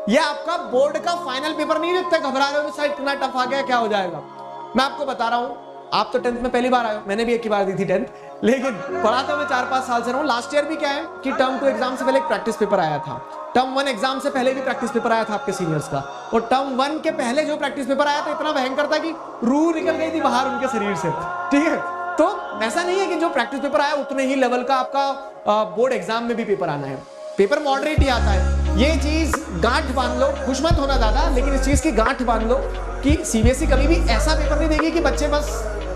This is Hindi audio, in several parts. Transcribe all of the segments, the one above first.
ये आपका बोर्ड का फाइनल पेपर नहीं, लगता घबरा रहे हो साइड इतना टफ आ गया क्या हो जाएगा। मैं आपको बता रहा हूँ, आप तो 10th में पहली बार आए हो, मैंने भी एक ही बार दी थी 10th, लेकिन पढ़ा तो मैं 4-5 साल से रहा हूँ। लास्ट ईयर भी क्या है कि टर्म 2 एग्जाम से पहले एक प्रैक्टिस पेपर आया था, टर्म 1 एग्जाम से पहले भी प्रैक्टिस पेपर आया था आपके सीनियर्स का, और टर्म 1 के पहले जो प्रैक्टिस पेपर आया था इतना भयंकर था कि रूह निकल गई थी बाहर उनके शरीर से, ठीक है। तो ऐसा नहीं है कि जो प्रैक्टिस पेपर आया उतने ही लेवल का आपका बोर्ड एग्जाम में भी पेपर आना है, पेपर मॉडरेट ही आता है। ये चीज गांठ बांध लो, खुश मत होना ज्यादा, लेकिन इस चीज की गांठ बांध लो कि सीबीएसई कभी भी ऐसा पेपर नहीं देगी कि बच्चे बस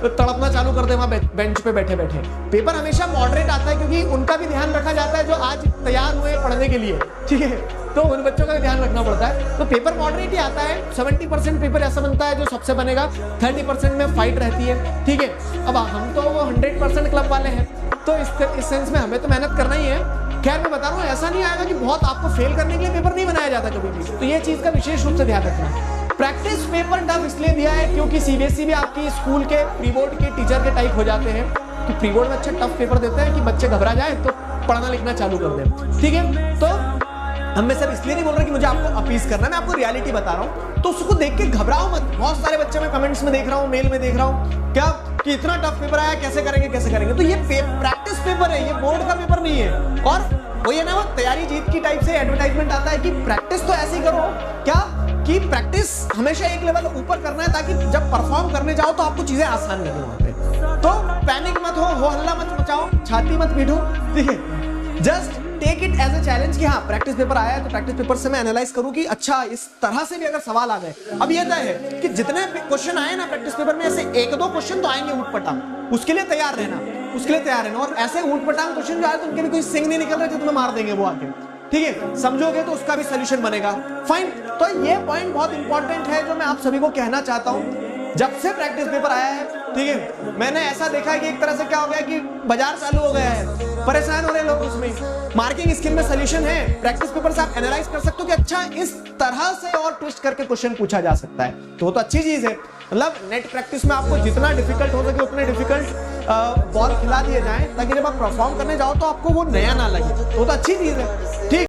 तड़पना चालू कर दे वहां बेंच पे बैठे बैठे। पेपर हमेशा मॉडरेट आता है क्योंकि उनका भी ध्यान रखा जाता है जो आज तैयार हुए पढ़ने के लिए, ठीक है, तो उन बच्चों का भी ध्यान रखना पड़ता है। तो पेपर मॉडरेट ही आता है, 70% पेपर ऐसा बनता है जो सबसे बनेगा, 30% में फाइट रहती है, ठीक है। अब हम तो वो 100% क्लब वाले हैं, तो इस सेंस में हमें तो मेहनत करना ही है। खैर मैं बता रहा हूँ, ऐसा नहीं आएगा कि बहुत आपको फेल करने के लिए पेपर नहीं बनाया जाता कभी भी, तो ये चीज का विशेष रूप से ध्यान रखना। प्रैक्टिस पेपर टफ इसलिए दिया है क्योंकि सीबीएसई भी आपकी स्कूल के प्री बोर्ड के टीचर के टाइप हो जाते हैं कि प्री बोर्ड में अच्छा टफ पेपर देते हैं कि बच्चे घबरा जाए तो पढ़ना लिखना चालू कर दें, ठीक है। तो हम मैं सर इसलिए नहीं बोल रहा कि मुझे आपको अपीस करना है, मैं आपको रियलिटी बता रहा हूँ, तो उसको देख के घबराओ मत। बहुत सारे बच्चे मैं कमेंट्स में देख रहा हूँ, मेल में देख रहा हूँ क्या कि इतना टफ पेपर आया, कैसे करेंगे कैसे करेंगे। तो ये प्रैक्टिस पेपर है, ये बोर्ड का पेपर नहीं है। और वो ये ना वो तैयारी जीत की टाइप से एडवर्टाइजमेंट आता है कि प्रैक्टिस तो ऐसे ही करो, क्या कि प्रैक्टिस हमेशा एक लेवल ऊपर करना है ताकि जब परफॉर्म करने जाओ तो आपको चीजें आसान लगे वहां पे। तो पैनिक मत हो हल्ला मत मचाओ, छाती मत पीटो, ठीक है। Just take it as a challenge कि हाँ प्रैक्टिस पेपर आया है तो प्रैक्टिस पेपर से मैं एनालाइज करूं कि अच्छा इस तरह से भी अगर सवाल आ गए। अब ये तय है कि जितने क्वेश्चन आए ना प्रैक्टिस पेपर में, ऐसे 1-2 क्वेश्चन तो आएंगे ऊटपटांग, उसके लिए तैयार रहना, उसके लिए तैयार रहना। और ऐसे ऊटपटांग क्वेश्चन जो आए तो उनके भी कोई सिंग नहीं निकल रहे थे, तुम्हें मार देंगे वो आके, ठीक है। समझोगे तो उसका भी सोल्यूशन बनेगा, फाइन। तो ये पॉइंट बहुत इंपॉर्टेंट है जो मैं आप सभी को कहना चाहता हूं। जब से प्रैक्टिस पेपर आया है, ठीक है, मैंने ऐसा देखा है कि एक तरह से क्या हो गया कि बाजार चालू हो गया है, परेशान हो रहे लोग उसमें। मार्किंग स्कीम में सोल्यूशन है, प्रैक्टिस पेपर से आप एनालाइज कर सकते हो कि अच्छा इस तरह से और ट्विस्ट करके क्वेश्चन पूछा जा सकता है, तो वो तो अच्छी चीज है। मतलब नेट प्रैक्टिस में आपको जितना डिफिकल्ट हो सके उतने डिफिकल्ट बॉल खिला दिए जाएं ताकि जब आप परफॉर्म करने जाओ तो आपको वो नया ना लगे, तो अच्छी चीज है, ठीक।